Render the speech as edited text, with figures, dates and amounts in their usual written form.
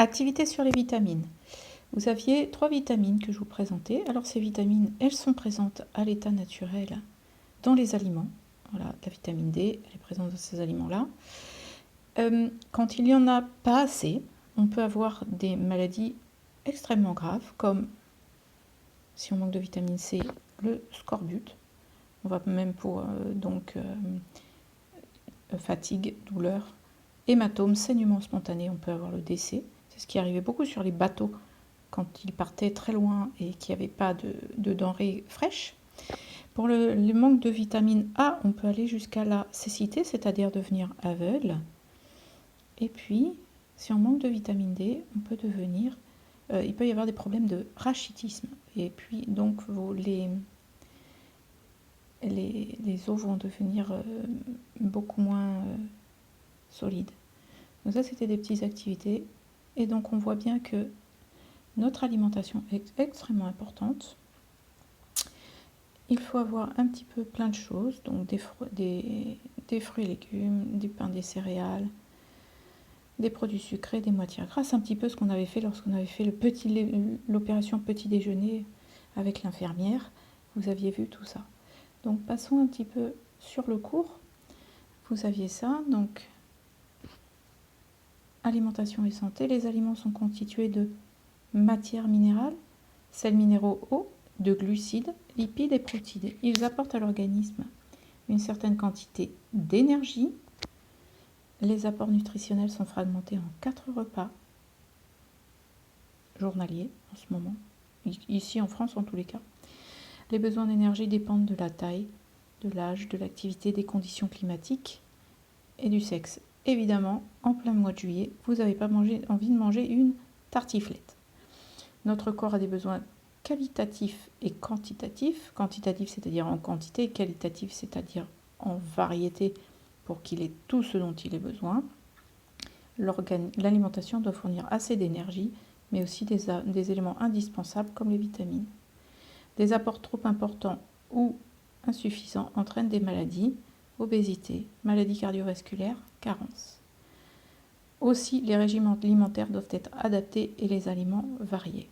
Activité sur les vitamines. Vous aviez 3 vitamines que je vous présentais. Alors ces vitamines, elles sont présentes à l'état naturel dans les aliments. Voilà, la vitamine D, elle est présente dans ces aliments-là. Quand il n'y en a pas assez, on peut avoir des maladies extrêmement graves, comme si on manque de vitamine C, le scorbut. On va même pour fatigue, douleur, hématome, saignement spontané, on peut avoir le décès. C'est ce qui arrivait beaucoup sur les bateaux quand ils partaient très loin et qu'il n'y avait pas de denrées fraîches. Pour le manque de vitamine A, on peut aller jusqu'à la cécité, c'est-à-dire devenir aveugle. Et puis, si on manque de vitamine D, on peut devenir, il peut y avoir des problèmes de rachitisme. Et puis, donc, les os vont devenir beaucoup moins solides. Donc ça, c'était des petites activités. Et donc, on voit bien que notre alimentation est extrêmement importante. Il faut avoir un petit peu plein de choses, donc des fruits et légumes, du pain, des céréales, des produits sucrés, des matières grasses, un petit peu ce qu'on avait fait lorsqu'on avait fait l'opération petit déjeuner avec l'infirmière. Vous aviez vu tout ça. Donc passons un petit peu sur le cours. Vous aviez ça, donc alimentation et santé. Les aliments sont constitués de matières minérales, sels minéraux eau, de glucides, lipides et protides. Ils apportent à l'organisme une certaine quantité d'énergie. Les apports nutritionnels sont fragmentés en 4 repas journaliers en ce moment, ici en France en tous les cas. Les besoins d'énergie dépendent de la taille, de l'âge, de l'activité, des conditions climatiques et du sexe. Évidemment, en plein mois de juillet, vous n'avez pas envie de manger une tartiflette. Notre corps a des besoins qualitatifs et quantitatifs. Quantitatif, c'est-à-dire en quantité, et qualitatif, c'est-à-dire en variété, pour qu'il ait tout ce dont il ait besoin. L'alimentation doit fournir assez d'énergie, mais aussi des éléments indispensables comme les vitamines. Des apports trop importants ou insuffisants entraînent des maladies, obésité, maladies cardiovasculaires, carences. Aussi, les régimes alimentaires doivent être adaptés et les aliments variés.